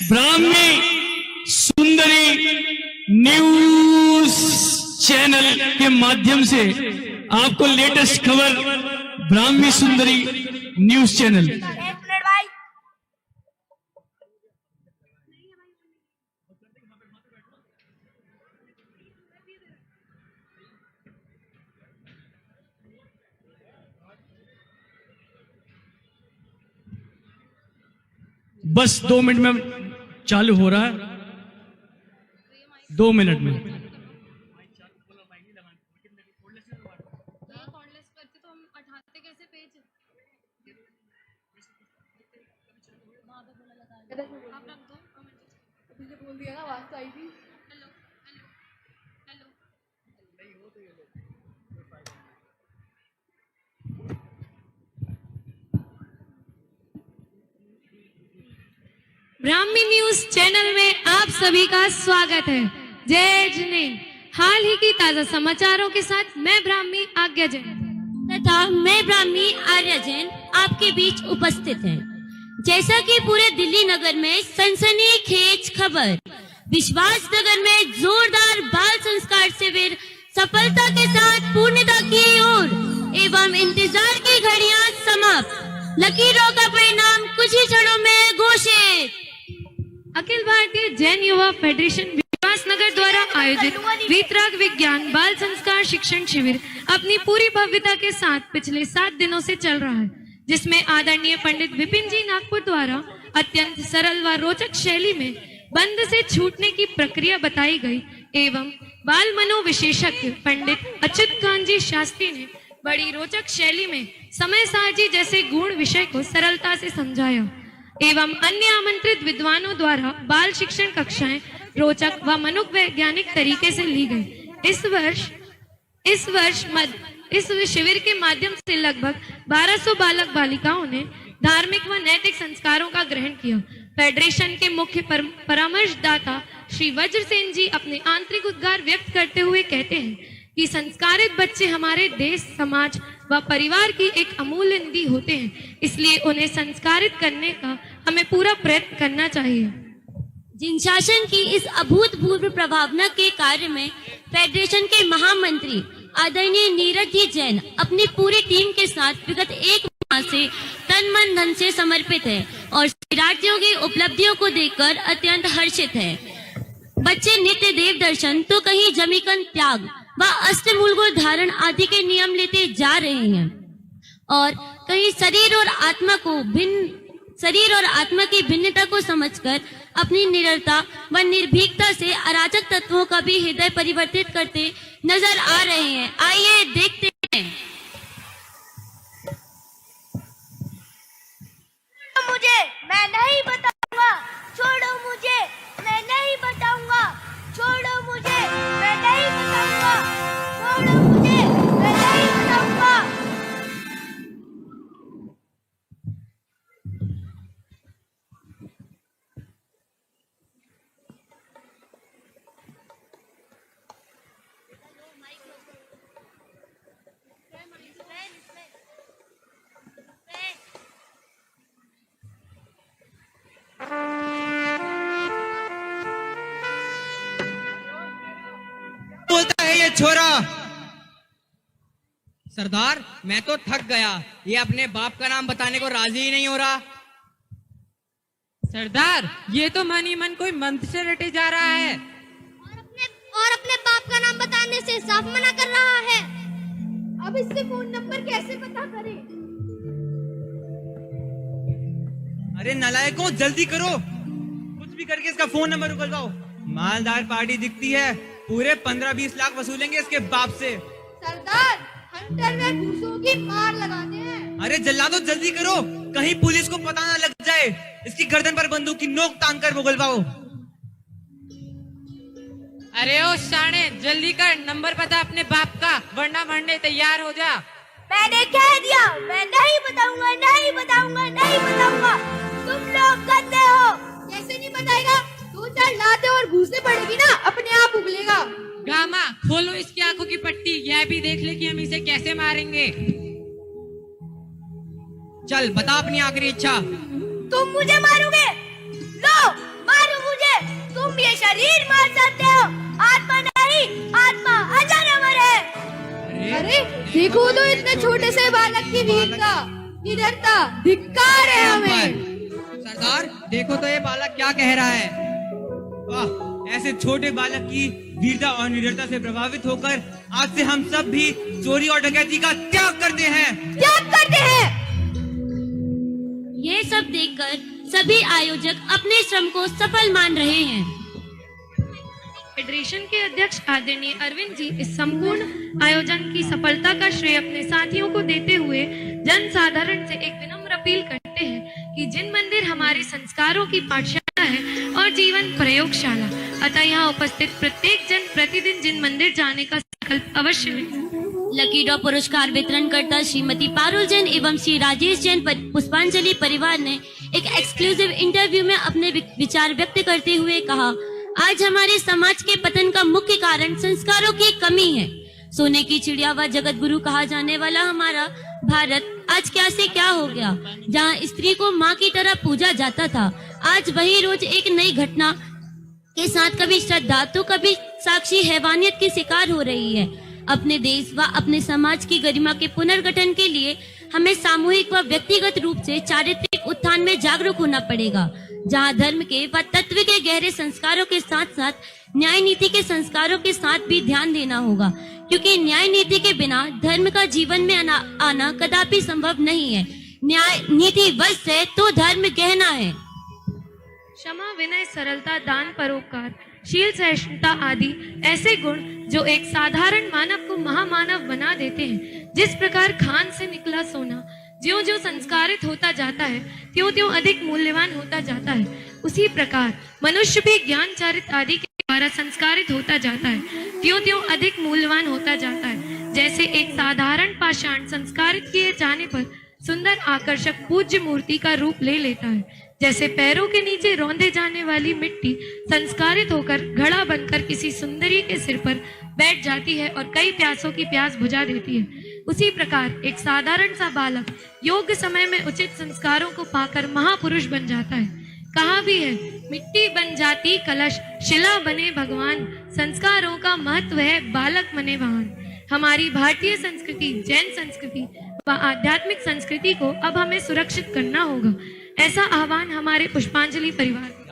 ब्राह्मी सुंदरी news channel के माध्यम से आपको लेटेस्ट खबर ब्राह्मी सुंदरी न्यूज चैनल। बस 2 मिनट में चालू हो रहा है, 2 मिनट में। बोल दिया ना, आवाज तो आई थी। ब्राह्मी न्यूज चैनल में आप सभी का स्वागत है। जय जिनेन्द्र। हाल ही की ताजा समाचारों के साथ मैं ब्राह्मी आज्ञा जैन तथा मैं ब्राह्मी आर्या जैन आपके बीच उपस्थित है। जैसा कि पूरे दिल्ली नगर में सनसनीखेज खबर, विश्वास नगर में जोरदार बाल संस्कार शिविर सफलता के साथ पूर्णता की ओर एवं इंतजार की घड़ियां समाप्त, लकीरों का परिणाम कुछ ही क्षणों में घोषित। अखिल भारतीय जैन युवा फेडरेशन विश्वास नगर द्वारा आयोजित वीतराग विज्ञान बाल संस्कार शिक्षण शिविर अपनी पूरी भव्यता के साथ पिछले 7 दिनों से चल रहा है, जिसमें आदरणीय पंडित विपिन जी नागपुर द्वारा अत्यंत सरल व रोचक शैली में बंद से छूटने की प्रक्रिया बताई गई एवं बाल मनोविशेषज्ञ पंडित अच्युत कांजी शास्त्री ने बड़ी रोचक शैली में समय सारजी जैसे गूढ़ विषय को सरलता से समझाया एवं अन्य आमंत्रित विद्वानों द्वारा बाल शिक्षण कक्षाएं रोचक व मनोवैज्ञानिक तरीके से ली गई। इस शिविर के माध्यम से लगभग 1200 बालक बालिकाओं ने धार्मिक व नैतिक संस्कारों का ग्रहण किया। फेडरेशन के मुख्य परामर्शदाता श्री वज्रसेन जी अपने आंतरिक उद्गार व्यक्त करते हुए कहते हैं कि संस्कारित बच्चे हमारे देश, समाज व परिवार की एक अमूल्य निधि होते हैं, इसलिए उन्हें संस्कारित करने का हमें पूरा प्रयत्न करना चाहिए। जिन शासन की इस अभूतपूर्व प्रभावना के कार्य में फेडरेशन के महामंत्री आदरणीय नीरज जी जैन अपनी पूरी टीम के साथ विगत 1 माह से तन मन धन से समर्पित है और शिक्षार्थियों की उपलब्धियों को देखकर अत्यंत हर्षित है। बच्चे नित्य देव दर्शन तो कहीं जमीकन त्याग व अष्टमूल धारण आदि के नियम लेते जा रहे हैं और कहीं शरीर और आत्मा की भिन्नता को समझकर अपनी निरलता व निर्भीकता से अराजक तत्वों का भी हृदय परिवर्तित करते नजर आ रहे हैं। आइए देखते हैं। मुझे मैं नहीं बताऊंगा, छोड़ो मुझे मैं नहीं बताऊंगा, छोड़ो मुझे मैं नहीं बताऊंगा, छोड़ो मुझे मैं नहीं बताऊंगा। बोलता है ये छोरा। सरदार मैं तो थक गया, ये अपने बाप का नाम बताने को राजी ही नहीं हो रहा। सरदार ये तो मन ही मन कोई मंत्र से रटे जा रहा है और अपने बाप का नाम बताने से साफ मना कर रहा है। अब इससे फोन नंबर कैसे पता करें? अरे नालायकों जल्दी करो, कुछ भी करके इसका फोन नंबर उगलवाओ। मालदार पार्टी दिखती है, पूरे 15-20 लाख वसूलेंगे इसके बाप से। सरदार हंटर में घूसों की मार लगाते हैं। अरे जल्लादो जल्दी करो, कहीं पुलिस को पता ना लग जाए। इसकी गर्दन पर बंदूक की नोक तान कर उगलवाओ। अरे ओ शाणे जल्दी कर, नंबर पता अपने बाप का, वरना मरने तैयार हो जा। मैंने कह दिया मैं नहीं बताऊंगा, नहीं बताऊंगा, नहीं बताऊंगा। तुम लोग गंदे हो। कैसे नहीं बताएगा? 2-4 लाते और घूसने पड़ेगी ना, अपने आप उगलेगा। गामा खोलो इसकी आंखों की पट्टी, यह भी देख ले कि हम इसे कैसे मारेंगे। चल बता अपनी आखिरी इच्छा। तुम मुझे मारोगे? लो अरे देखो तो इतने छोटे से बालक की वीरता, निडरता, धिक्कार है हमें। सरदार देखो तो ये बालक क्या कह रहा है। वाह, ऐसे छोटे बालक की वीरता और निडरता से प्रभावित होकर आज से हम सब भी चोरी और डकैती का त्याग करते हैं। त्याग करते हैं। ये सब देखकर सभी आयोजक अपने श्रम को सफल मान रहे हैं। फेडरेशन के अध्यक्ष आदरणीय अरविंद जी इस संपूर्ण आयोजन की सफलता का श्रेय अपने साथियों को देते हुए जन साधारण से एक विनम्र अपील करते हैं कि जिन मंदिर हमारे संस्कारों की पाठशाला है और जीवन प्रयोगशाला, अतः यहाँ उपस्थित प्रत्येक जन प्रतिदिन जिन मंदिर जाने का संकल्प अवश्य ले। लकी ड्रॉ पुरस्कार वितरण करता श्रीमती पारुल जैन एवं श्री राजेश जैन पुष्पांजलि परिवार ने एक एक्सक्लूसिव इंटरव्यू में अपने विचार व्यक्त करते हुए कहा, आज हमारे समाज के पतन का मुख्य कारण संस्कारों की कमी है। सोने की चिड़िया व जगत गुरु कहा जाने वाला हमारा भारत आज क्या से क्या हो गया। जहाँ स्त्री को माँ की तरह पूजा जाता था, आज वही रोज एक नई घटना के साथ कभी श्रद्धा तो कभी साक्षी हैवानियत की शिकार हो रही है। अपने देश व अपने समाज की गरिमा के पुनर्गठन के लिए हमें सामूहिक व व्यक्तिगत रूप से चारित्रिक उत्थान में जागरूक होना पड़ेगा, जहां धर्म के व तत्व के गहरे संस्कारों के साथ साथ न्याय नीति के संस्कारों के साथ भी ध्यान देना होगा, क्योंकि न्याय नीति के बिना धर्म का जीवन में आना कदापि संभव नहीं है। न्याय नीति वश है तो धर्म गहना है। क्षमा, विनय, सरलता, दान, परोपकार, शील, सहिष्णुता आदि ऐसे गुण जो एक साधारण मानव को महामानव बना देते हैं। जिस प्रकार खान से निकला सोना ज्यों ज्यों संस्कारित होता जाता है त्यों त्यों अधिक मूल्यवान होता जाता है, उसी प्रकार मनुष्य भी ज्ञान चारित्र आदि के द्वारा संस्कारित होता जाता है, त्यों त्यों अधिक मूल्यवान होता जाता है। जैसे एक साधारण पाषाण संस्कारित किए जाने पर सुंदर आकर्षक पूज्य मूर्ति का रूप ले लेता है, जैसे पैरों के नीचे रौंदे जाने वाली मिट्टी संस्कारित होकर घड़ा बनकर किसी सुंदरी के सिर पर बैठ जाती है और कई प्यासों की प्यास बुझा देती है, उसी प्रकार एक साधारण सा बालक योग्य समय में उचित संस्कारों को पाकर महापुरुष बन जाता है। कहा भी है, मिट्टी बन जाती कलश, शिला बने भगवान, संस्कारों का महत्व है बालक मने महान। हमारी भारतीय संस्कृति, जैन संस्कृति व आध्यात्मिक संस्कृति को अब हमें सुरक्षित करना होगा, ऐसा आह्वान हमारे पुष्पांजलि परिवार।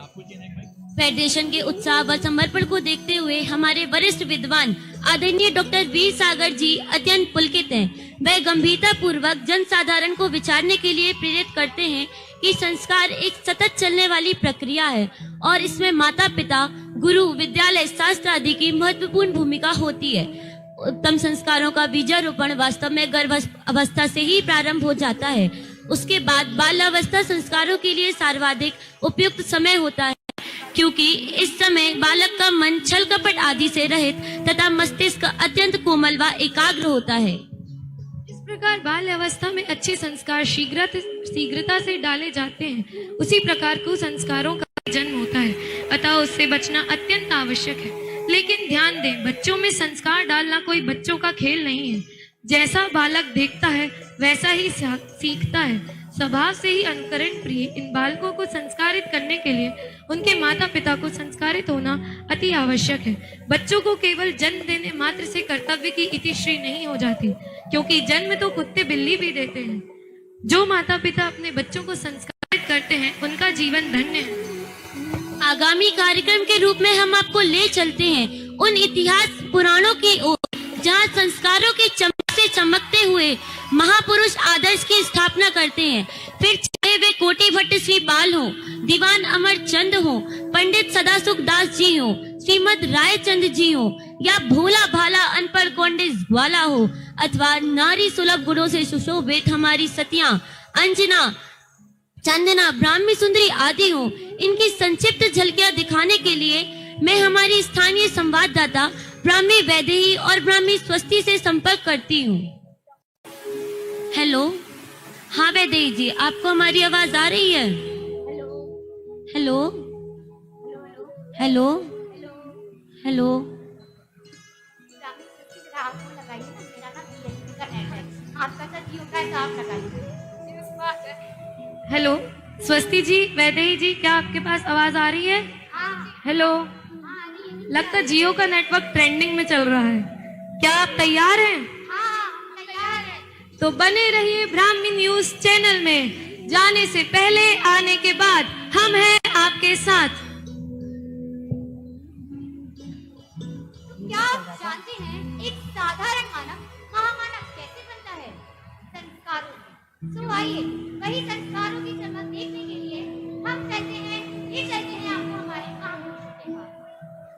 फेडरेशन के उत्साह व समर्पण को देखते हुए हमारे वरिष्ठ विद्वान आदरणीय डॉक्टर वीर सागर जी अत्यंत पुलकित हैं। वह गंभीरता पूर्वक जन साधारण को विचारने के लिए प्रेरित करते हैं कि संस्कार एक सतत चलने वाली प्रक्रिया है और इसमें माता पिता, गुरु, विद्यालय, शास्त्र आदि की महत्वपूर्ण भूमिका होती है। उत्तम संस्कारों का बीजारोपण वास्तव में गर्भ अवस्था से ही प्रारंभ हो जाता है। उसके बाद बाल्यावस्था संस्कारों के लिए सर्वाधिक उपयुक्त समय होता है, क्योंकि इस समय बालक का मन छल कपट आदि से रहित तथा मस्तिष्क अत्यंत कोमल व एकाग्र होता है। इस प्रकार बाल्य अवस्था में अच्छे संस्कार शीघ्रता से डाले जाते हैं, उसी प्रकार कुसंस्कारों का जन्म होता है, अतः उससे बचना अत्यंत आवश्यक है। लेकिन ध्यान दें, बच्चों में संस्कार डालना कोई बच्चों का खेल नहीं है। जैसा बालक देखता है वैसा ही सीखता है। स्वभाव से ही अनुकरण प्रिय इन बालकों को संस्कारित करने के लिए उनके माता पिता को संस्कारित होना अति आवश्यक है। बच्चों को केवल जन्म देने मात्र से कर्तव्य की इतिश्री नहीं हो जाती, क्योंकि जन्म तो कुत्ते बिल्ली भी देते हैं। जो माता पिता अपने बच्चों को संस्कारित करते हैं उनका जीवन धन्य है। आगामी कार्यक्रम के रूप में हम आपको ले चलते हैं उन इतिहास पुराणों की ओर, जहाँ संस्कारों की चमक से चमकते हुए महापुरुष आदर्श की स्थापना करते हैं। फिर चाहे वे कोटि भट्ट श्री बाल हो, दीवान अमर चंद हो, पंडित सदासुख दास जी हो, श्रीमद रायचंद जी हो, या भोला भाला अनपढ़ कौंडिस ग्वाला हो, अथवा नारी सुलभ गुणों से सुशोभित हमारी सतियां अंजना, चंदना, ब्राह्मी सुंदरी आदि हो, इनकी संक्षिप्त झलकियां दिखाने के लिए मैं हमारी स्थानीय संवाददाता ब्राह्मी वैदेही और ब्राह्मी स्वस्ति से संपर्क करती हूँ। हेलो, हाँ वैदेही जी, आपको हमारी आवाज आ रही है? Hello hello hello. हेलो स्वस्ति जी, वैदेही जी, क्या आपके पास आवाज आ रही है? हेलो, लगता जियो का नेटवर्क ट्रेंडिंग में चल रहा है। क्या आप तैयार हैं? तो बने रहिए ब्राह्मी न्यूज चैनल में। जाने से पहले आने के बाद हम हैं आपके साथ। क्या आप जानते हैं एक साधारण मानव महामानव कैसे बनता है? संस्कारों से। तो आइए वही संस्कारों की चमक देखने के लिए हम चलते हैं आपको हमारे महापुरुषों के पास।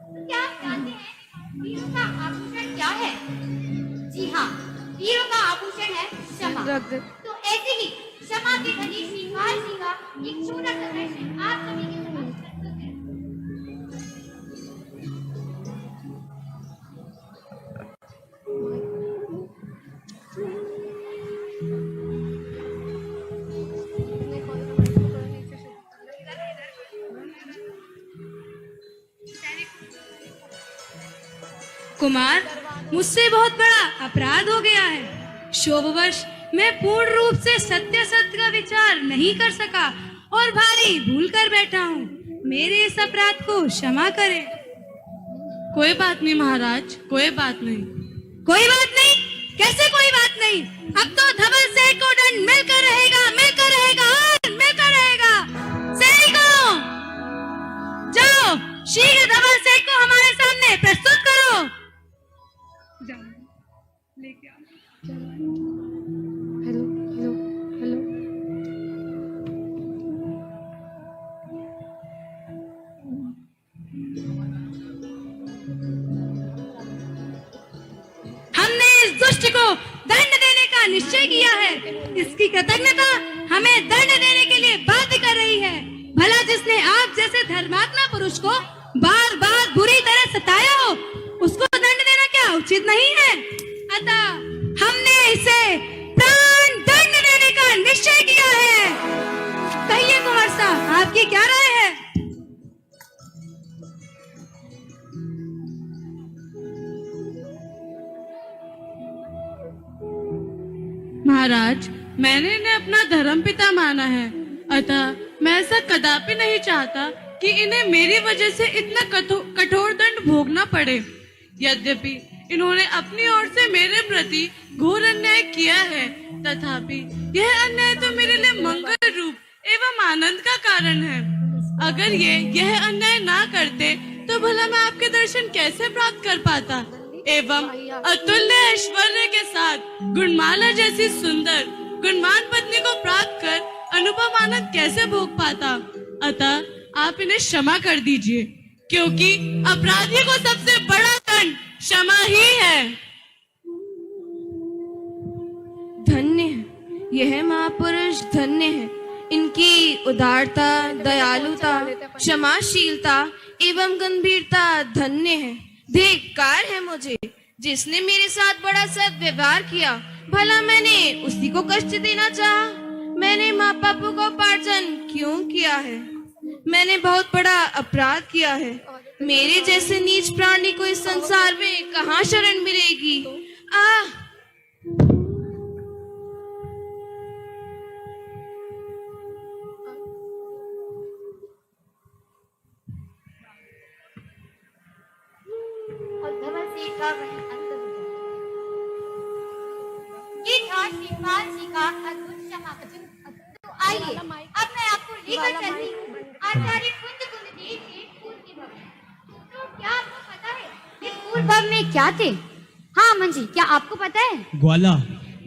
तो क्या आप जानते हैं वीरों का आभूषण क्या है? जी हाँ, वीरों का आभूषण है क्षमा। तो ऐसे ही क्षमा के धनी श्रीकाल जी का एक छोटा सा दर्शन आप सभी के समक्ष प्रस्तुत है। कुमार, मुझसे बहुत बड़ा अपराध हो गया है। शोभवश मैं पूर्ण रूप से सत्य का विचार नहीं कर सका और भारी भूल कर बैठा हूँ। मेरे इस अपराध को क्षमा करें। कोई बात नहीं महाराज, कोई बात नहीं। कोई बात नहीं? कैसे कोई बात नहीं? अब तो धवल सेठ को दंड मिलकर रहेगा, मिलकर रहेगा और मिलकर रहेगा। सैनिकों, जाओ शीघ्र धवल सेठ को हमारे सामने प्रस्तुत करो। लेके आओ। Hello hello hello. हमने इस दुष्ट को दंड देने का निश्चय किया है। इसकी कृतज्ञता हमें दंड देने के लिए बाध्य कर रही है। भला जिसने आप जैसे धर्मात्मा पुरुष को बार बार बुरी तरह सताया हो, उसको दंड देना क्या उचित नहीं है? अतः हमने इसे प्राण दंड देने का निश्चय किया है। कहिए कुंवर साहब, आपकी क्या राय है? महाराज, मैंने इन्हें अपना धर्मपिता माना है, अतः मैं ऐसा कदापि नहीं चाहता कि इन्हें मेरी वजह से इतना कठोर दंड भोगना पड़े। यद्यपि इन्होंने अपनी ओर से मेरे प्रति घोर अन्याय किया है, तथापि यह अन्याय तो मेरे लिए मंगल रूप एवं आनंद का कारण है। अगर यह अन्याय ना करते तो भला मैं आपके दर्शन कैसे प्राप्त कर पाता एवं अतुल्य ऐश्वर्य के साथ गुणमाला जैसी सुंदर गुणवान पत्नी को प्राप्त कर अनुपम आनंद कैसे भोग पाता। अतः आप इन्हें क्षमा कर दीजिए, क्योंकि अपराधी को सबसे बड़ा दंड क्षमा ही है। धन्य है यह महापुरुष, धन्य है। इनकी उदारता, दयालुता, क्षमाशीलता एवं गंभीरता धन्य है। धिक्कार है मुझे जिसने मेरे साथ बड़ा सद्व्यवहार किया। भला मैंने उसी को कष्ट देना चाहा? मैंने माँ बापू को उपार्जन क्यों किया है? मैंने बहुत बड़ा अपराध किया है। मेरे जैसे नीच प्राणी को इस संसार में कहाँ शरण मिलेगी? और धवल सेठ का वही अंत हो गया। ये था श्रीपाल जी का अद्भुत क्षमा वचन। तो आइए अब मैं आपको लेकर चलती हूँ आचार्य कुंद देव के पूर्व भवन। तो क्या आपको पता है कि पूर्व भवन में क्या थे? हाँ अमन जी, क्या आपको पता है? ग्वाला।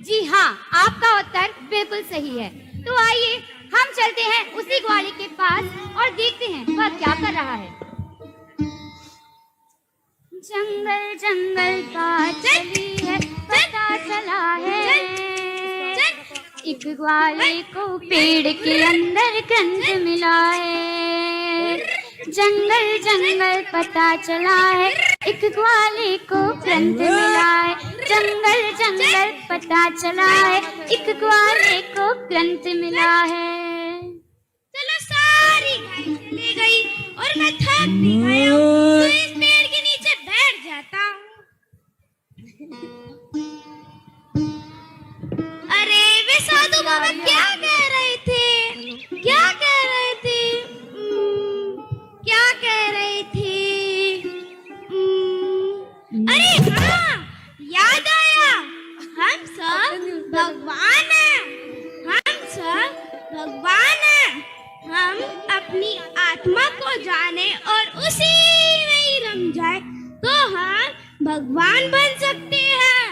जी हाँ, आपका उत्तर बिल्कुल सही है। तो आइए हम चलते हैं उसी ग्वाले के पास और देखते हैं वह क्या कर रहा है। जंगल जंगल का चली है, पता चला है एक ग्वाले को पेड़ के अंदर कंद मिला है। जंगल जंगल पता चला है एक ग्वाले को ग्रंथ मिला है। जंगल जंगल पता चला है एक ग्वाले को ग्रंथ मिला है। चलो सारी घास ले गई और मैं थक भी गया हूँ, तो इस पेड़ के नीचे बैठ जाता हूँ। अरे वे साधु बाबा क्या कह रहे थे? क्या कह रहे थे? क्या कह रहे थे? अरे हाँ, याद आया, हम सब भगवान जाने और उसी में ही रम जाए तो हम भगवान बन सकते हैं।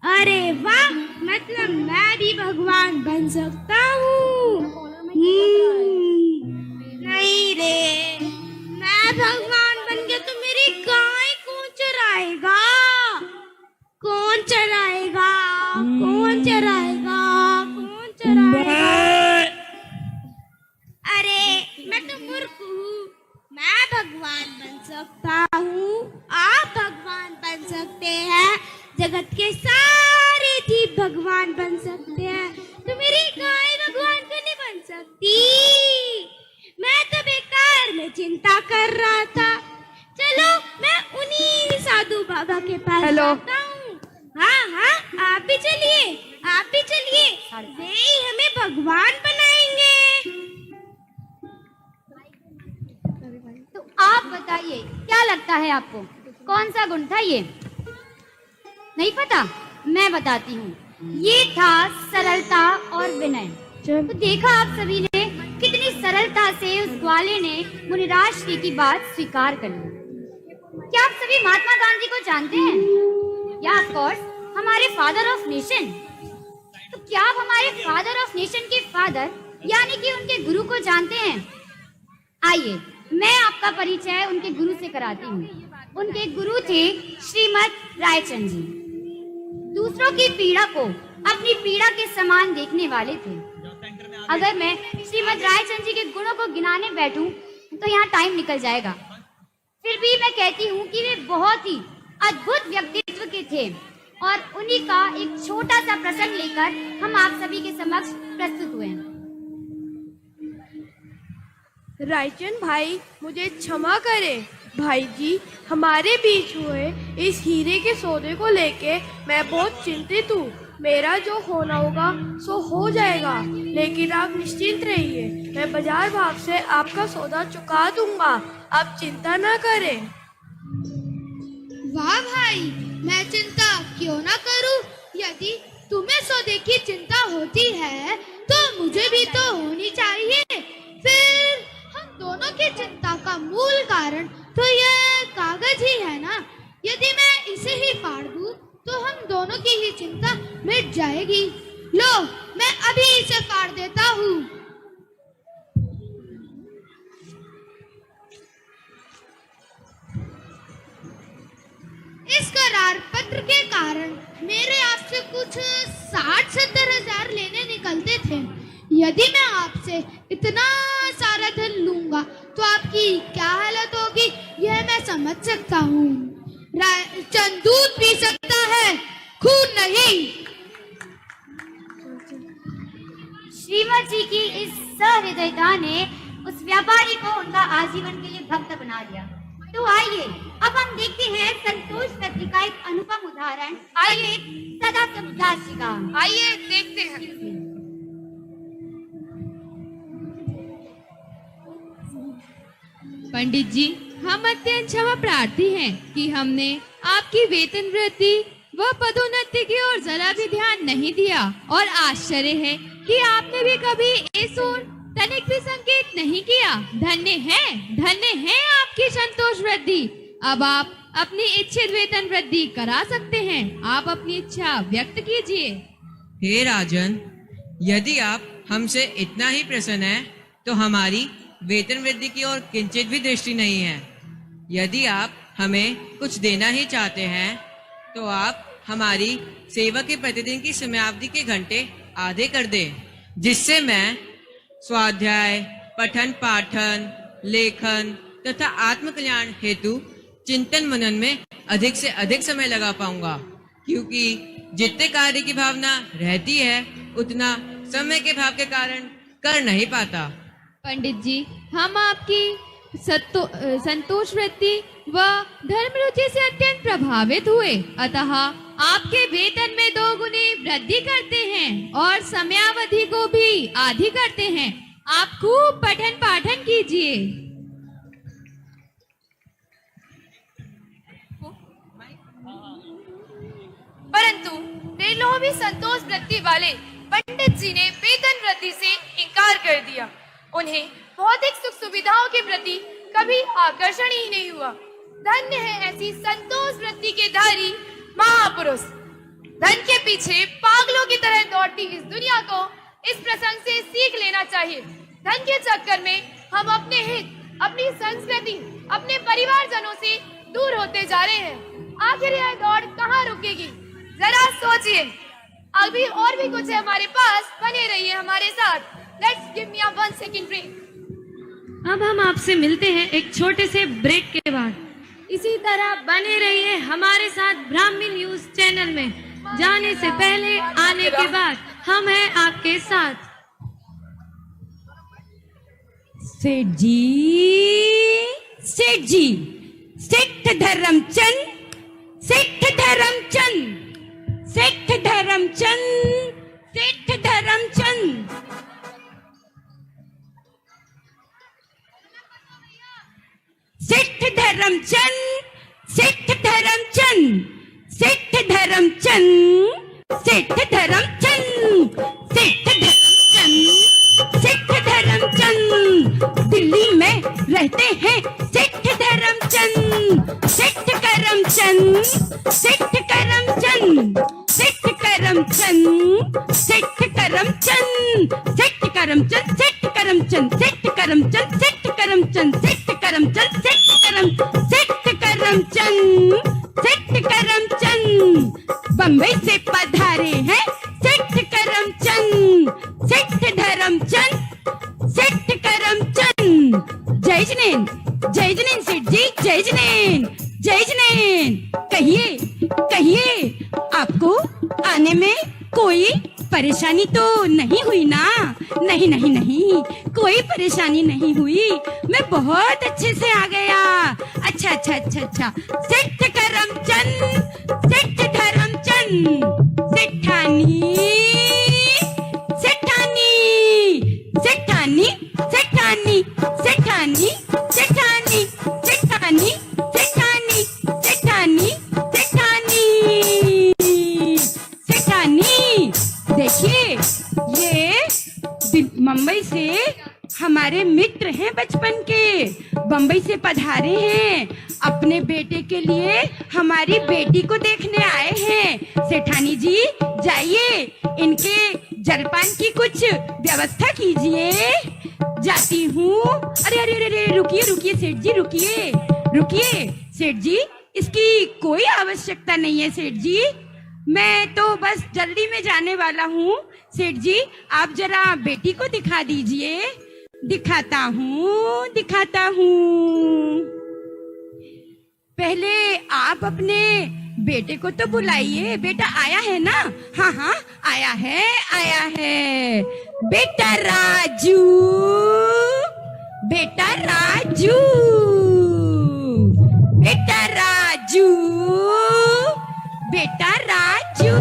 अरे वाह, मतलब मैं भी भगवान बन सकता हूँ। नहीं रे, मैं भगवान बन गया तो मेरी गाय कौन चराएगा? कौन चराएगा? कौन चराएगा? कौन चराएगा? अरे मैं तो मूर्ख हूँ, मैं भगवान बन सकता हूँ, आप भगवान बन सकते हैं, जगत के सारे जीव भगवान बन सकते हैं, तो मेरी गाय भगवान क्यों नहीं बन सकती? मैं तो बेकार में चिंता कर रहा था। चलो मैं उन्हीं साधु बाबा के पास जाता हूँ। हाँ हाँ, आप भी चलिए, आप भी चलिए, वे ही हमें भगवान बनाएंगे। तो आप बताइए, क्या लगता है आपको, कौन सा गुण था ये? नहीं पता? मैं बताती हूँ, ये था सरलता और विनय। तो देखा आप सभी ने कितनी सरलता से उस ग्वाले ने मुनिराज की बात स्वीकार कर ली। क्या आप सभी महात्मा गांधी को जानते हैं? या ऑफ कोर्स हमारे फादर ऑफ नेशन। तो क्या आप हमारे फादर ऑफ नेशन के फादर यानी कि उनके गुरु को जानते हैं? आइए मैं आपका परिचय उनके गुरु से कराती हूँ। उनके गुरु थे श्रीमद रायचंद जी। दूसरों की पीड़ा को अपनी पीड़ा के समान देखने वाले थे। अगर मैं श्रीमद रायचंद जी के गुणों को गिनाने बैठूं तो यहाँ टाइम निकल जाएगा। फिर भी मैं कहती हूँ कि वे बहुत ही अद्भुत व्यक्तित्व के थे और उन्हीं का एक छोटा सा प्रसंग लेकर हम आप सभी के समक्ष प्रस्तुत हुए हैं। रायचंद भाई, मुझे क्षमा करें। भाई जी, हमारे बीच हुए इस हीरे के सौदे को लेके मैं बहुत चिंतित हूँ। मेरा जो होना होगा सो हो जाएगा, लेकिन आप निश्चिंत रहिए, मैं बाजार भाव से आपका सौदा चुका दूंगा, आप चिंता ना करें। वाह भाई, मैं चिंता क्यों ना करूं? यदि तुम्हें सौदे की चिंता होती है तो मुझे भी तो होनी चाहिए। फिर हम दोनों की चिंता का मूल कारण तो यह कागज ही है ना। यदि मैं इसे ही फाड़ दूं तो हम दोनों की ही चिंता मिट जाएगी। लो, मैं अभी इसे फाड़ देता हूँ। इस करार पत्र के कारण मेरे आपसे कुछ 60-70 हजार लेने निकलते थे। यदि मैं आपसे इतना सारा धन लूंगा तो आपकी क्या हालत होगी, यह मैं समझ सकता हूँ। रायचंद दूध पी सकता है, खून नहीं। श्रीमद जी की इस सहृदयता ने उस व्यापारी को उनका आजीवन के लिए भक्त बना दिया। तो आइए अब हम देखते हैं संतोष व्यक्ति का एक अनुपम उदाहरण। आइए सदा दास जी का, आइए देखते हैं। पंडित जी, हम अत्यंत क्षमा प्रार्थी हैं कि हमने आपकी वेतन वृद्धि व पदोन्नति की ओर जरा भी ध्यान नहीं दिया और आश्चर्य है कि आपने भी कभी इस ओर तनिक भी संकेत नहीं किया। धन्य है आपकी संतोष वृद्धि। अब आप अपनी इच्छित वेतन वृद्धि करा सकते हैं। आप अपनी इच्छा व्यक्त कीजिए। हे राजन, यदि आप हमसे इतना ही प्रसन्न हैं, तो हमारी वेतन वृद्धि की ओर किंचित भी दृष्टि नहीं है। यदि आप हमें कुछ देना ही चाहते हैं तो आप हमारी सेवा के प्रतिदिन की समयावधि के घंटे आधे कर दें, जिससे मैं स्वाध्याय, पठन पाठन, लेखन तथा आत्म कल्याण हेतु चिंतन मनन में अधिक से अधिक समय लगा पाऊंगा। क्योंकि जितने कार्य की भावना रहती है उतना समय के भाव के कारण कर नहीं पाता। पंडित जी, हम आपकी संतोष वृत्ति व धर्म रुचि से अत्यंत प्रभावित हुए, अतः आपके वेतन में 2 गुनी वृद्धि करते हैं और समयावधि को भी आधी करते हैं। आप खूब पठन पाठन कीजिए। परंतु वे लोभी संतोष वृत्ति वाले पंडित जी ने वेतन वृद्धि से इनकार कर दिया। उन्हें भौतिक सुख सुविधाओं के प्रति कभी आकर्षण ही नहीं हुआ। धन्य है ऐसी संतोष वृत्ति के धारी महापुरुष। धन के पीछे पागलों की तरह दौड़ती इस दुनिया को इस प्रसंग से सीख लेना चाहिए। धन के चक्कर में हम अपने हित, अपनी संस्कृति, अपने परिवारजनों से दूर होते जा रहे हैं। आखिर यह दौड़ कहाँ रुकेगी? जरा सोचिए। अभी और भी कुछ है हमारे पास, बने रहिए हमारे साथ। Let's give me a 1 second break. अब हम आपसे मिलते हैं एक छोटे से ब्रेक के बाद। इसी तरह बने रहिए हमारे साथ ब्राह्मी न्यूज चैनल में। जाने से पहले, आने के बाद, हम हैं आपके साथ। सेठ जी, सेठ जी, सेठ धर्मचंद, सेठ धर्मचंद, सेठ धर्मचंद, सेठ धर्मचंद। सेठ धर्मचंद, सेठ धर्मचंद, सेठ धर्मचंद, सेठ धर्मचंद, सेठ धर्मचंद, सेठ धर्मचंद। दिल्ली में रहते हैं सेठ धर्मचंद, सेठ करमचंद, सेठ करमचंद, सेठ करमचंद, सेठ करमचंद, सेठ करमचंद, सेठ करमचंद, सेठ करमचंद, सेठ करमचंद, सेठ करमचंद, सेठ करम, सेठ करमचंद, सेठ करमचंद। बम्बई से पधारे हैं सेठ करमचंद, सेठ धर्मचंद, सेठ करमचंद। जय जनेन, जय जनेन सेठ जी, जय जनेन, जय जनेन। कहिए, कहिए, आपको आने में कोई परेशानी तो नहीं हुई ना? नहीं नहीं नहीं, कोई परेशानी नहीं हुई। मैं बहुत अच्छे से आ गया। अच्छा अच्छा अच्छा अच्छा। सेठ करमचंद, सेठ धर्मचंद, सेठानी, सेठानी, सेठानी, सेठानी, सेठानी, सेठानी, सेठानी, सेठानी, सेठानी, सेठानी, सेठानी। देखिए, ये मुंबई से हमारे मित्र हैं बचपन के, बम्बई से पधारे हैं। अपने बेटे के लिए हमारी बेटी को देखने आए हैं। सेठानी जी, जाइए, इनके जलपान की कुछ व्यवस्था कीजिए। जाती हूँ। अरे अरे अरे, रुकिए रुकिए सेठ जी, रुकिए रुकिए सेठ जी, इसकी कोई आवश्यकता नहीं है सेठ जी। मैं तो बस जल्दी में जाने वाला हूँ। सेठ जी, आप जरा बेटी को दिखा दीजिए। दिखाता हूँ, दिखाता हूँ। पहले आप अपने बेटे को तो बुलाइए। बेटा आया है ना? हाँ हाँ, आया है, आया है। बेटा राजू, बेटा राजू, बेटा राजू, बेटा राजू,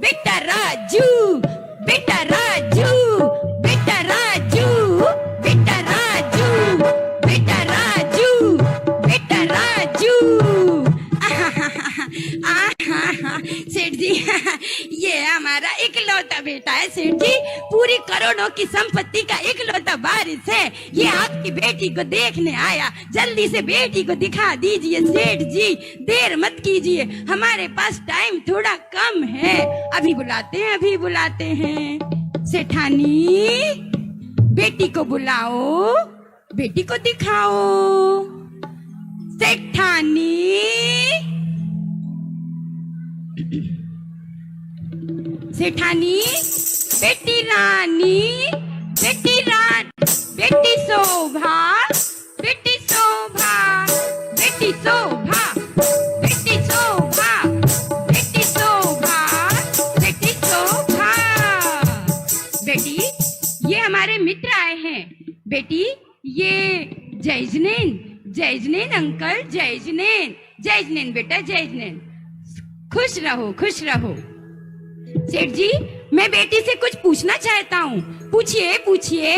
बेटा राजू, बेटा राजू, बेटा राजू, बेटा राजू, बेटा राजू, बेटा राजू। सेठ जी, ये हमारा इकलौता बेटा है सेठ जी। पूरी करोड़ों की संपत्ति का इकलौता वारिस है। ये आपकी बेटी को देखने आया। जल्दी से बेटी को दिखा दीजिए सेठ जी, देर मत कीजिए। हमारे पास टाइम थोड़ा कम है। अभी बुलाते हैं, अभी बुलाते हैं। सेठानी, बेटी को बुलाओ, बेटी को दिखाओ। सेठानी, सेठानी, बेटी रानी, बेटी रानी, बेटी शोभा, बेटी शोभा, बेटी शोभा, बेटी शोभा, बेटी शोभा, बेटी शोभा। बेटी, ये हमारे मित्र आए हैं। बेटी, ये जयजनेन, जयजनेन अंकल, जयजनेन, जयजनेन बेटा, जयजनेन। खुश रहो, खुश रहो। सेठ जी, मैं बेटी से कुछ पूछना चाहता हूँ। पूछिए, पूछिए।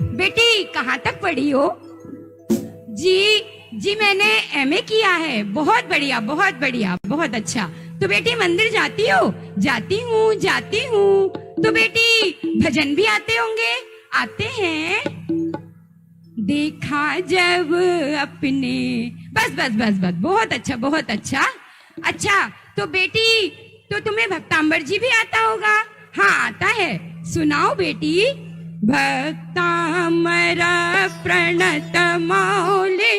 बेटी कहाँ तक पढ़ी हो? जी मैंने एमए किया है। बहुत बढ़िया, बहुत बढ़िया, बहुत अच्छा। तो बेटी मंदिर जाती हो? जाती हूँ, जाती हूँ। तो बेटी भजन भी आते होंगे? आते हैं। देखा जब अपने, बस बस बस बस, बहुत अच्छा बहुत अच्छा। अच्छा तो बेटी, तो तुम्हें भक्तांबर जी भी आता होगा? हाँ आता है, सुनाओ बेटी। भक्तांबर प्रणत मौले,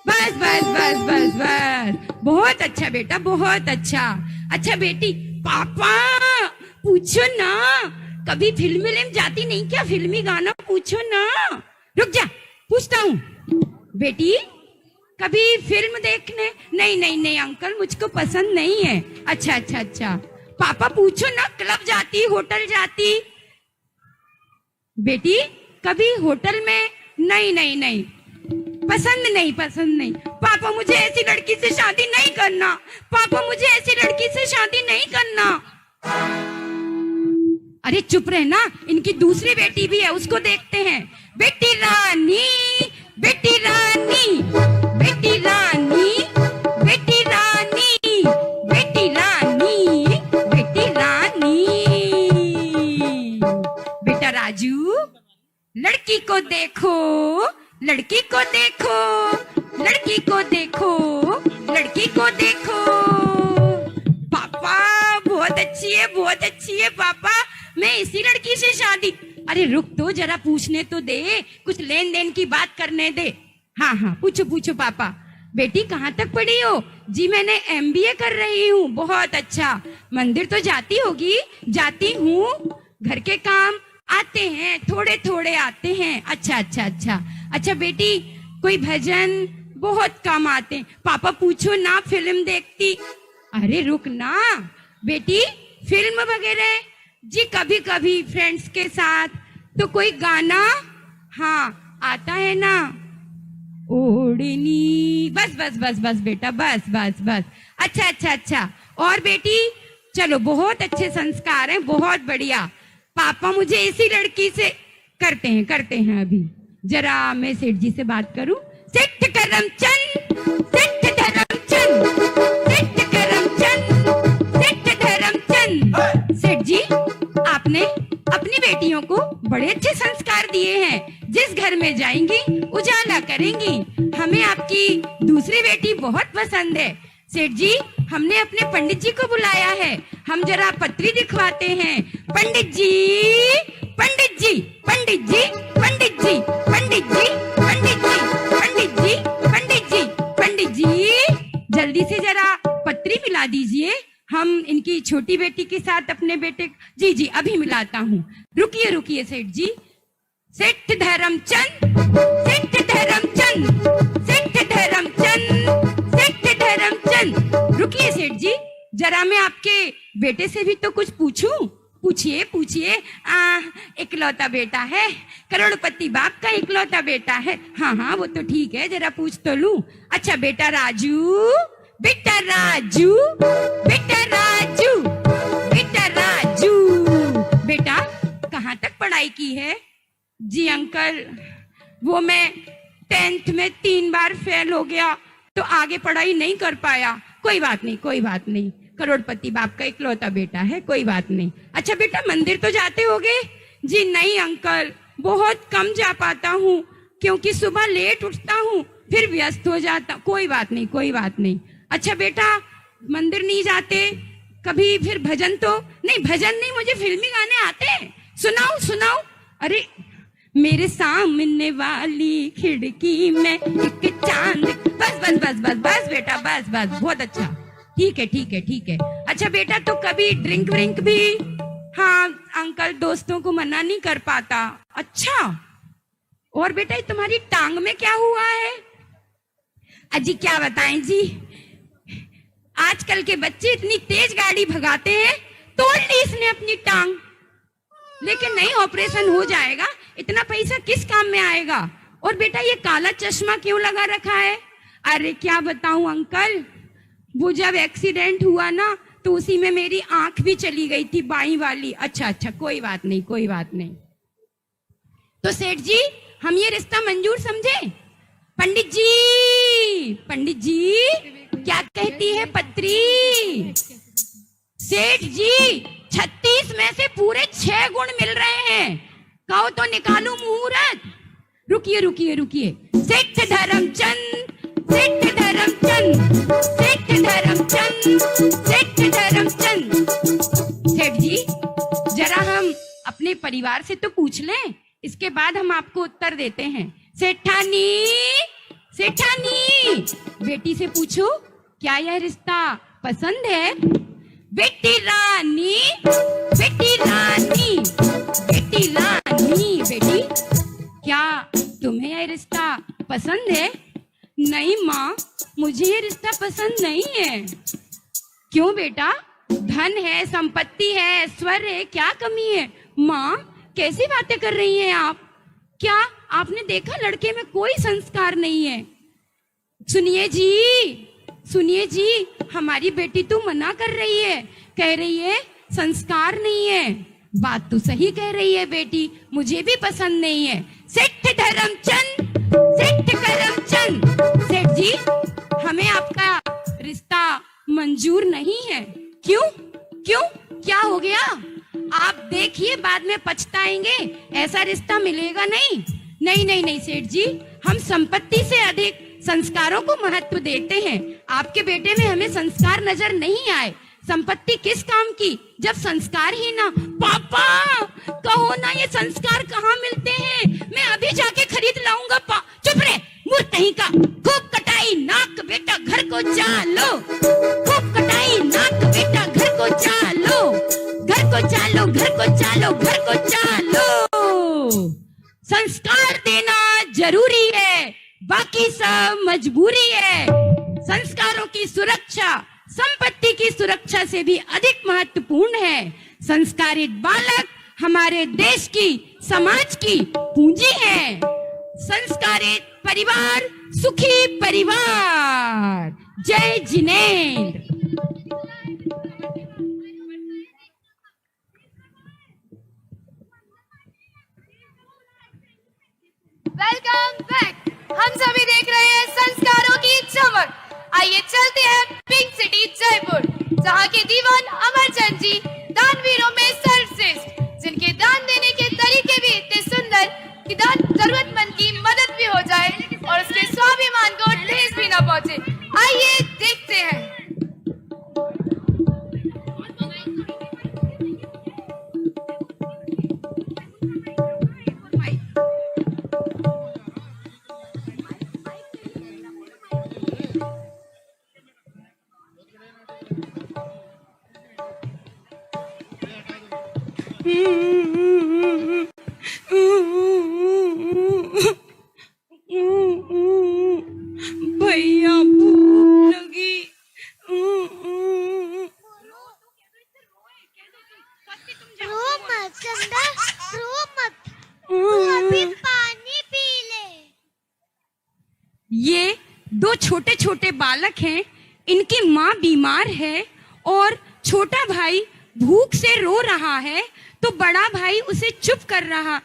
बस बस बस बस बस, बहुत अच्छा बेटा बहुत अच्छा। अच्छा बेटी, पापा पूछो ना, कभी फिल्म जाती नहीं क्या? फिल्मी गाना पूछो ना। रुक जा, पूछता हूँ बेटी, कभी फिल्म देखने? नहीं नहीं नहीं अंकल, मुझको पसंद नहीं है। अच्छा अच्छा अच्छा, पापा पूछो ना, क्लब जाती, होटल जाती? बेटी कभी होटल में? नहीं नहीं नहीं, पसंद नहीं पसंद नहीं। पापा मुझे ऐसी लड़की से शादी नहीं करना, पापा मुझे ऐसी लड़की से शादी नहीं करना। अरे चुप रहना, इनकी दूसरी बेटी भी है, उसको देखते हैं। बेटी रानी, बेटी रानी, बेटी रानी, बेटी रानी, बेटी रानी, बेटी रानी। बेटा राजू, लड़की को देखो, लड़की को देखो, लड़की को देखो, लड़की को देखो। पापा बहुत अच्छी है, बहुत अच्छी है पापा, मैं इसी लड़की से शादी। अरे रुक तो जरा, पूछने तो दे, कुछ लेन देन की बात करने दे। हाँ हाँ पूछो पूछो पापा। बेटी कहाँ तक पढ़ी हो? जी मैंने MBA कर रही हूँ। बहुत अच्छा। मंदिर तो जाती होगी? जाती हूँ। घर के काम आते हैं, थोड़े थोड़े आते हैं। अच्छा अच्छा अच्छा अच्छा बेटी, कोई भजन? बहुत कम आते हैं। पापा पूछो ना, फिल्म देखती? अरे रुक ना बेटी, फिल्म वगैरह जी कभी कभी फ्रेंड्स के साथ। तो कोई गाना? हाँ आता है ना, ओढ़नी, बस बस बस बस बेटा, बस बस बस। अच्छा अच्छा अच्छा, और बेटी? चलो बहुत अच्छे संस्कार हैं, बहुत बढ़िया। पापा मुझे इसी लड़की से करते हैं अभी। जरा मैं सेठ जी से बात करूं। सेठ करमचंद, सेठ धर्मचंद, सेठ करमचंद, सेठ धर्मचंद। सेठ जी, आपने अपनी बेटियों को बड़े अच्छे संस्कार दिए हैं। जिस घर में जाएंगी उजाला करेंगी। हमें आपकी दूसरी बेटी बहुत पसंद है। सेठ जी, हमने अपने पंडित जी को बुलाया है, हम जरा पत्री दिखवाते हैं। पंडित जी, पंडित जी, पंडित जी, पंडित जी, पंडित जी, पंडित जी, पंडित जी, पंडित जी, पंडित जी, जल्दी से जरा पत्री मिला दीजिए। हम इनकी छोटी बेटी के साथ अपने बेटे। जी जी अभी मिलाता हूँ, रुकिए रुकिए सेठ जी। सेठ धर्मचंद, सेठ धर्मचंद, सेठ धर्मचंद, सेठ धर्मचंद। रुकिए सेठ जी, जरा मैं आपके बेटे से भी तो कुछ पूछूं। पूछिए पूछिए। इकलौता बेटा है, करोड़पति बाप का इकलौता बेटा है। हाँ हाँ वो तो ठीक है, जरा पूछ तो लूं। अच्छा बेटा राजू, बेटा राजू, बेटा राजू, बेटा राजू। बेटा कहाँ तक पढ़ाई की है? जी अंकल, वो मैं 10th में 3 बार फेल हो गया, तो आगे पढ़ाई नहीं कर पाया। कोई बात नहीं, कोई बात नहीं, करोड़पति बाप का इकलौता बेटा है, कोई बात नहीं। अच्छा बेटा मंदिर तो जाते होगे? जी नहीं अंकल, बहुत कम जा पाता हूँ, क्योंकि सुबह लेट उठता हूँ, फिर व्यस्त हो जाता। कोई बात नहीं, कोई बात नहीं। अच्छा बेटा मंदिर नहीं जाते कभी, फिर भजन तो नहीं? भजन नहीं, मुझे फिल्मी गाने आते हैं, सुनाओ सुनाओ। अरे मेरे सामने वाली खिड़की में एक चांद, बस बस बस बस बस बेटा, बस बस, बहुत अच्छा। ठीक है ठीक है ठीक है। अच्छा बेटा तो कभी ड्रिंक व्रिंक भी? हाँ अंकल, दोस्तों को मना नहीं कर पाता। अच्छा, और बेटा तुम्हारी टांग में क्या हुआ है? अजी क्या बताएं जी, आजकल के बच्चे इतनी तेज गाड़ी भगाते हैं, तोड़ ली इसने अपनी टांग। लेकिन नहीं, ऑपरेशन हो जाएगा, इतना पैसा किस काम में आएगा। और बेटा ये काला चश्मा क्यों लगा रखा है? अरे क्या बताऊं अंकल, वो जब एक्सीडेंट हुआ ना, तो उसी में मेरी आंख भी चली गई थी, बाईं वाली। अच्छा अच्छा कोई बात नहीं, कोई बात नहीं। तो सेठ जी हम ये रिश्ता मंजूर समझे? पंडित जी, पंडित जी क्या कहती है पत्री? सेठ जी 36 में से पूरे 6 गुण मिल रहे हैं, कहो तो निकालू मुहूर्त। रुकिए रुकिए रुकिए। सेठ धर्मचंद, सेठ धर्मचंद, सेठ धर्मचंद, सेठ धर्मचंद। सेठ जी, जरा हम अपने परिवार से तो पूछ लें, इसके बाद हम आपको उत्तर देते हैं। सेठानी, सेठानी, बेटी से पूछो क्या यह रिश्ता पसंद है? बेटी रानी, बेटी रानी, बेटी रानी, बेटी क्या तुम्हें यह रिश्ता पसंद है? नहीं माँ, मुझे ये रिश्ता पसंद नहीं है। क्यों बेटा? धन है, संपत्ति है, ऐश्वर्य है, क्या कमी है? माँ, कैसी बातें कर रही हैं आप? क्या आपने देखा लड़के में कोई संस्कार नहीं है? सुनिए जी, सुनिए जी, हमारी बेटी तो मना कर रही है, कह रही है संस्कार नहीं है। बात तो सही कह रही है बेटी, मुझे भी पसंद नहीं है। सेठ धर्मचंद, सेठ करमचंद, सेठ जी, हमें आपका रिश्ता मंजूर नहीं है। क्यों? क्यों? क्या हो गया? आप देखिए, बाद में पछताएंगे, ऐसा रिश्ता मिलेगा नहीं। नहीं नहीं नहीं सेठ जी, हम संपत्ति से अधिक संस्कारों को महत्व देते हैं। आपके बेटे में हमें संस्कार नजर नहीं आए। संपत्ति किस काम की जब संस्कार ही ना। पापा कहो ना, ये संस्कार कहाँ मिलते हैं? मैं अभी जाके खरीद लाऊंगा। चुप रहे, मूर्ख कहीं का। खूब कटाई नाक बेटा, घर को चालो। खूब कटाई नाक बेटा, घर को चालो, घर को चालो, घर को चालो, घर को चालो। संस्कार देना जरूरी है, बाकी सब मजबूरी है। संस्कारों की सुरक्षा संपत्ति की सुरक्षा से भी अधिक महत्वपूर्ण है। संस्कारित बालक हमारे देश की, समाज की पूंजी है। संस्कारित परिवार सुखी परिवार। जय जिनेंद्र। Welcome back. हम सभी देख रहे हैं संस्कारों की चमक। आइए चलते हैं पिंक सिटी जयपुर, जहाँ के दीवान अमरचंद जी दानवीरों में सर्वश्रेष्ठ, जिनके दान देने के तरीके भी इतने सुंदर कि दान जरूरतमंद की मदद भी हो जाए और उसके स्वाभिमान को ठेस भी न पहुंचे। आइए देखते हैं। भैया भूख लगी। रो मत चंदा, रो मत, तू अभी पानी पी ले। ये दो छोटे छोटे बालक हैं, इनकी माँ बीमार है और छोटा भाई भूख से रो रहा है, तो बड़ा भाई उसे चुप कर रहा।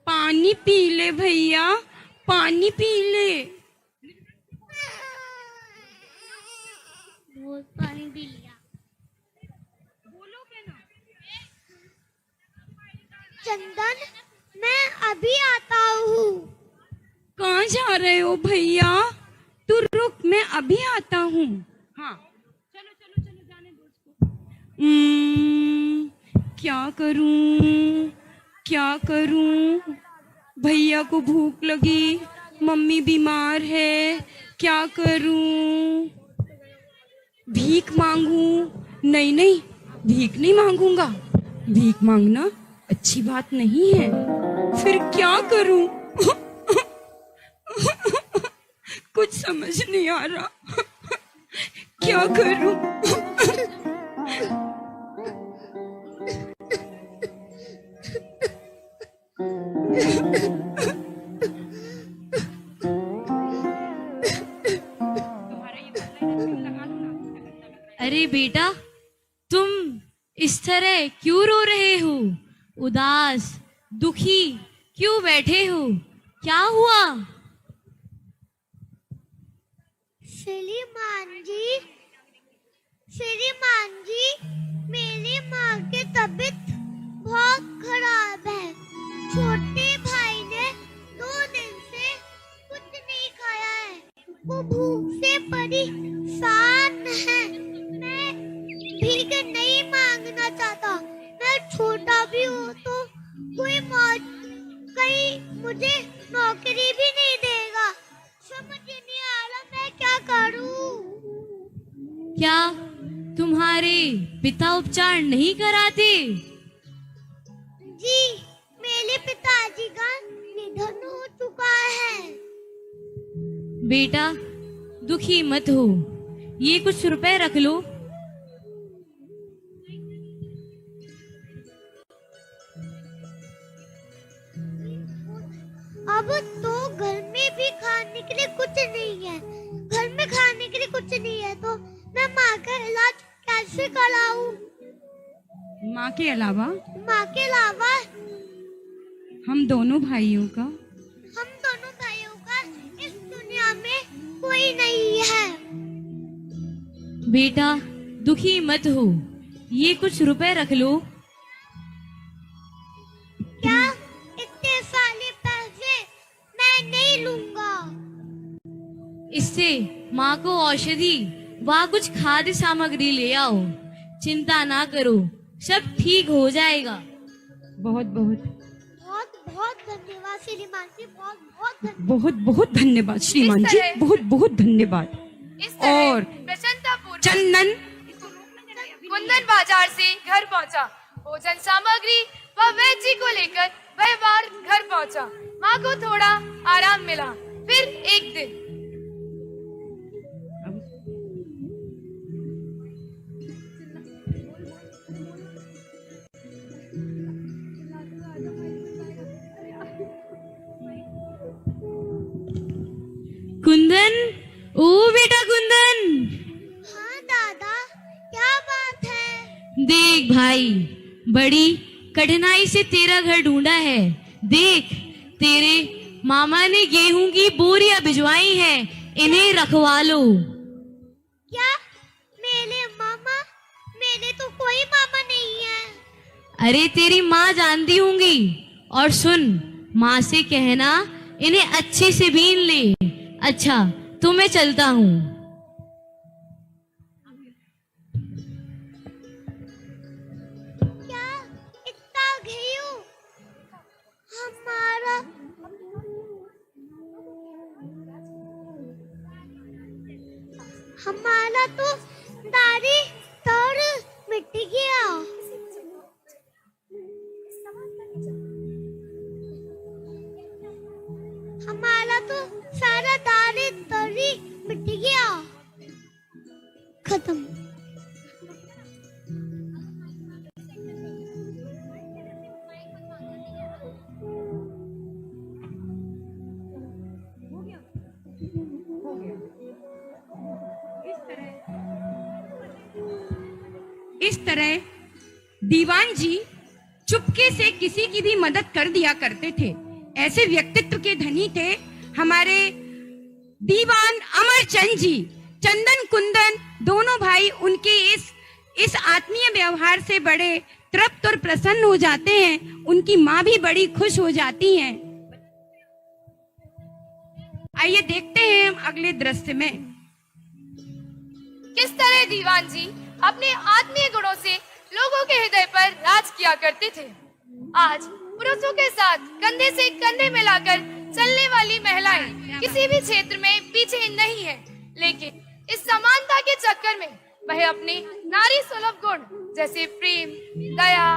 पानी पी ले भैया, पानी पी ले। बहुत पानी पी लिया। चंदन, मैं अभी आता हूँ। कहाँ जा रहे हो भैया? तू रुक, मैं अभी आता हूँ। हाँ चलो चलो चलो, जाने दो उसको। क्या करूँ, क्या करूँ? भैया को भूख लगी, मम्मी बीमार है, क्या करूँ? भीख मांगू? नहीं नहीं, भीख नहीं मांगूंगा। भीख मांगना अच्छी बात नहीं है। फिर क्या करूँ? कुछ समझ नहीं आ रहा। क्या करूँ? इस तरह क्यों रो रहे हो? उदास, दुखी क्यों बैठे हो? क्या हुआ? श्रीमान जी, मेरी माँ की तबीयत बहुत खराब है। छोटे भाई ने 2 दिन से कुछ नहीं खाया है, वो भूख से परेशान है। मैं भीख नहीं मांगना चाहता, मैं छोटा भी हूँ तो कोई कहीं मुझे नौकरी भी नहीं देगा। समझ नहीं आ रहा मैं क्या करूँ। क्या तुम्हारे पिता उपचार नहीं कराते? जी, मेरे पिताजी का निधन हो चुका है। बेटा दुखी मत हो, ये कुछ रुपए रख लो। अब तो घर में भी खाने के लिए कुछ नहीं है, घर में खाने के लिए कुछ नहीं है तो मैं माँ का इलाज कैसे कराऊं? माँ के अलावा माँ के अलावा हम दोनों भाइयों का इस दुनिया में कोई नहीं है। बेटा दुखी मत हो, ये कुछ रुपए रख लो। क्या इतने सारे पैसे मैं नहीं लूंगा। इससे माँ को औषधि व कुछ खाद्य सामग्री ले आओ। चिंता ना करो, सब ठीक हो जाएगा। बहुत बहुत बहुत धन्यवाद श्रीमान जी, बहुत बहुत धन्यवाद श्रीमान जी, बहुत बहुत धन्यवाद। और चंदन कुंदन बाजार से घर पहुंचा। भोजन सामग्री व वैद्य को लेकर वह बार घर पहुंचा। माँ को थोड़ा आराम मिला। फिर एक दिन कुंदन, ओ बेटा कुंदन। हाँ दादा, क्या बात है? देख भाई, बड़ी कठिनाई से तेरा घर ढूंढा है। देख, तेरे मामा ने गेहूं की बोरियां भिजवाई हैं, इन्हें रखवा लो। क्या मेरे मामा? मेरे तो कोई मामा नहीं है। अरे तेरी माँ जानती होंगी। और सुन, माँ से कहना इन्हें अच्छे से बीन ले। अच्छा, तो मैं चलता हूँ। क्या इतना गेहूं? हमारा तो दाढ़ी तोड़ मिट गया। हमारा तो सारा दाढ़ी तोड़ी मिट गया, खत्म। इस तरह दीवान जी चुपके से किसी की भी मदद कर दिया करते थे। ऐसे व्यक्तित्व के धनी थे हमारे दीवान अमरचंद जी। चंदन कुंदन दोनों भाई उनके इस आत्मीय व्यवहार से बड़े तृप्त और प्रसन्न हो जाते हैं। उनकी माँ भी बड़ी खुश हो जाती हैं। आइए देखते हैं हम अगले दृश्य में। किस तरह दीवान जी अपने आत्मीय गुणों से लोगों के हृदय पर राज किया करते थे। आज पुरुषों के साथ कंधे से कंधे मिलाकर चलने वाली महिलाएं किसी भी क्षेत्र में पीछे नहीं है, लेकिन इस समानता के चक्कर में वह अपने नारी सुलभ गुण जैसे प्रेम, दया,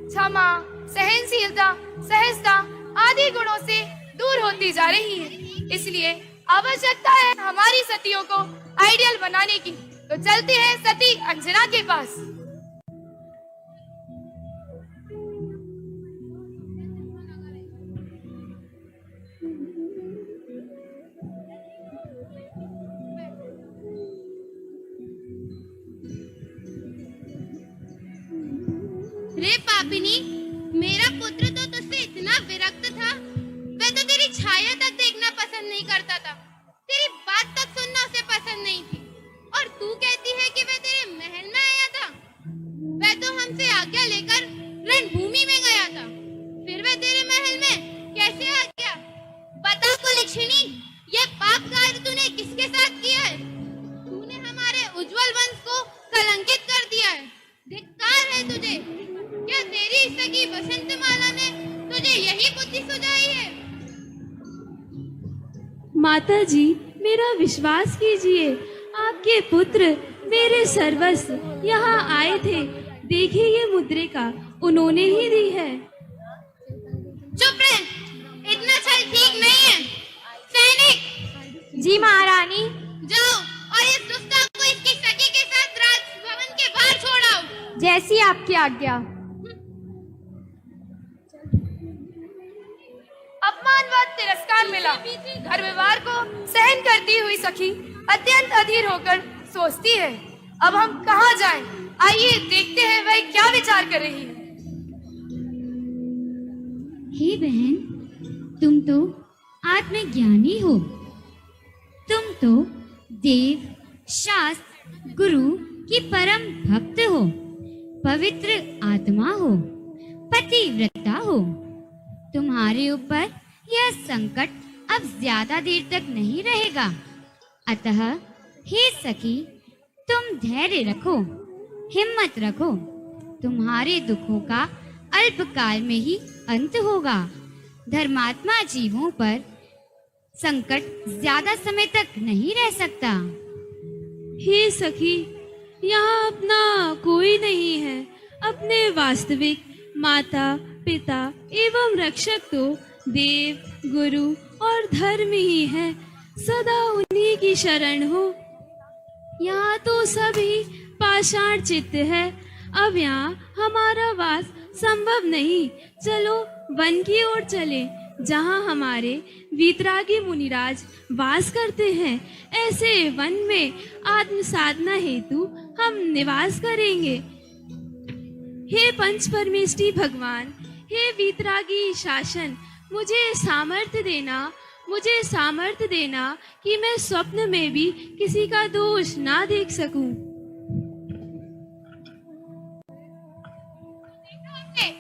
क्षमा, सहनशीलता, सहजता आदि गुणों से दूर होती जा रही है। इसलिए आवश्यकता है हमारी सतियों को आइडियल बनाने की। तो चलते हैं सती अंजना के पास। रे पापिनी, मेरा पुत्र तो तुझसे इतना विरक्त था, वह तो तेरी छाया तक देखना पसंद नहीं करता था, तेरी बात तक सुनना उसे पसंद नहीं थी, और तू कहती है कि वह तेरे महल में आया था। वह तो हमसे आज्ञा लेकर रणभूमि में गया था, फिर वह तेरे महल में कैसे आ गया? बता कुलक्षणी, यह पाप कार्य तूने किसके साथ किया है? तूने हमारे उज्जवल वंश को कलंकित कर दिया है। धिक्कार है तुझे। क्या तेरी सगी बसंतमाला ने तुझे यही बुद्धि सुझाई है? माता जी, मेरा विश्वास कीजिए, आपके पुत्र मेरे सर्वस्व यहाँ आए थे। देखिए ये मुद्रिका उन्होंने ही दी है। चुप रह, इतना छल ठीक नहीं है। सैनिक, जी महारानी। जाओ और इस दुष्टा को इसकी सखी के साथ राजभवन के बाहर छोड़ाओ। जैसी आपकी आज्ञा। अपमान व तिरस्कार मिला। घर व्यवहार को सहन करती हुई सखी अत्यंत अधीर होकर सोचती है, अब हम कहाँ जाएं? आइए देखते हैं वह क्या विचार कर रही है। हे बहन, तुम तो आत्मज्ञानी हो, तुम तो देव, शास्त्र, गुरु की परम भक्त हो, पवित्र आत्मा हो, पतिव्रता हो। तुम्हारे ऊपर यह संकट अब ज्यादा देर तक नहीं रहेगा। अतः हे सखी, तुम धैर्य रखो, हिम्मत रखो। तुम्हारे दुखों का अल्पकाल में ही अंत होगा। धर्मात्मा जीवों पर संकट ज्यादा समय तक नहीं रह सकता। हे सखी, यहाँ अपना कोई नहीं है। अपने वास्तविक माता, पिता एवं रक्षक तो देव, गुरु और धर्म ही है। सदा उन्हीं की शरण हो। यहाँ तो सभी पाषाण चित्त है। अब यहाँ हमारा वास संभव नहीं। चलो वन की ओर चले, जहाँ हमारे वीतरागी मुनिराज वास करते हैं। ऐसे वन में आत्म साधना हेतु हम निवास करेंगे। हे पंच परमेष्ठी भगवान, हे वीतरागी शासन, मुझे सामर्थ्य देना कि मैं स्वप्न में भी किसी का दोष ना देख सकूं।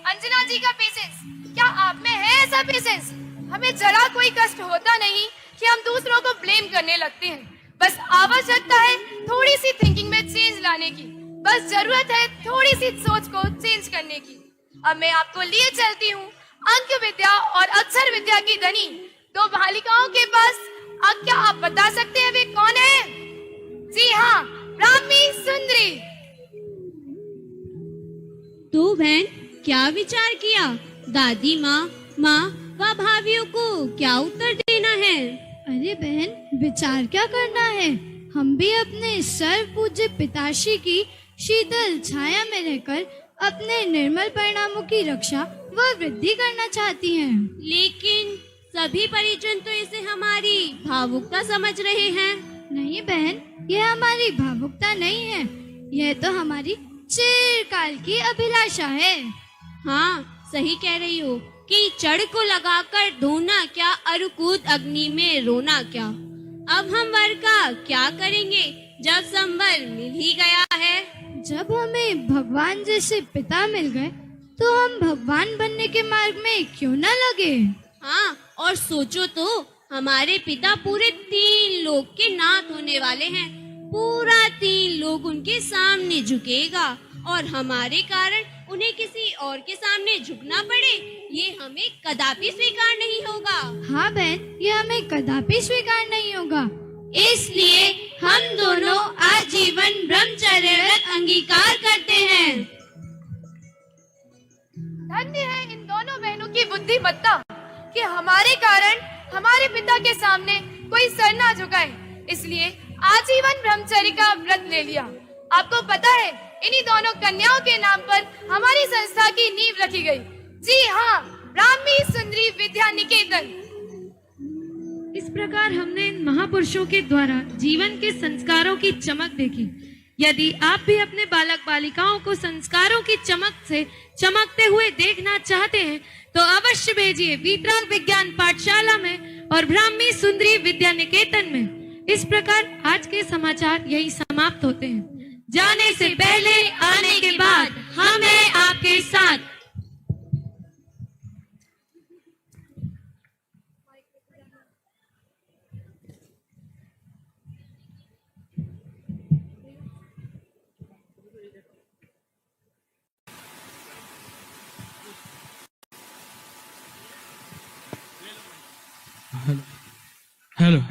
अंजना जी का पेशेंस, क्या आप में है ऐसा पेशेंस? हमें जरा कोई कष्ट होता नहीं कि हम दूसरों को ब्लेम करने लगते हैं। बस आवश्यकता है थोड़ी सी थिंकिंग में चेंज लाने की। बस जरूरत है थोड़ी सी सोच को चेंज करने की। अब मैं आपको लिए चलती हूँ अंक विद्या और अक्षर विद्या की धनी दो बालिकाओं के पास। अब क्या आप बता सकते हैं वे कौन है? जी हाँ, ब्राह्मी सुंदरी। तो बहन, क्या विचार किया? दादी माँ व भाभियों को क्या उत्तर देना है? अरे बहन, विचार क्या करना है? हम भी अपने सर्व पूज्य पिताश्री की शीतल छाया में रहकर अपने निर्मल परिणामों की रक्षा व वृद्धि करना चाहती हैं। लेकिन सभी परिजन तो इसे हमारी भावुकता समझ रहे हैं। नहीं बहन, यह हमारी भावुकता नहीं है, यह तो हमारी चिरकाल की अभिलाषा है। हाँ, सही कह रही हो कि चढ़ को लगाकर धोना क्या, अरुकूद अग्नि में रोना क्या। अब हम वर का क्या करेंगे जब संबल मिल ही गया है? जब हमें भगवान जैसे पिता मिल गए तो हम भगवान बनने के मार्ग में क्यों न लगे? हाँ, और सोचो तो, हमारे पिता पूरे 3 लोक के नाथ होने वाले हैं। पूरा 3 लोग उनके सामने झुकेगा और हमारे कारण उन्हें किसी और के सामने झुकना पड़े, ये हमें कदापि स्वीकार नहीं होगा। हाँ बहन, ये हमें कदापि स्वीकार नहीं होगा। इसलिए हम दोनों आजीवन ब्रह्मचर्य व्रत अंगीकार करते हैं। धन्य है इन दोनों बहनों की बुद्धिमत्ता कि हमारे कारण हमारे पिता के सामने कोई सर ना झुकाए, इसलिए आजीवन ब्रह्मचर्य का व्रत ले लिया। आपको पता है, इन्हीं दोनों कन्याओं के नाम पर हमारी संस्था की नींव रखी गई। जी हाँ, ब्राह्मी सुंदरी विद्या निकेतन। इस प्रकार हमने इन महापुरुषों के द्वारा जीवन के संस्कारों की चमक देखी। यदि आप भी अपने बालक बालिकाओं को संस्कारों की चमक से चमकते हुए देखना चाहते हैं तो अवश्य भेजिए वीतराग विज्ञान पाठशाला में और ब्राह्मी सुंदरी विद्या निकेतन में। इस प्रकार आज के समाचार यही समाप्त होते हैं। जाने से पहले आने के बाद हम हैं आपके साथ। हेलो।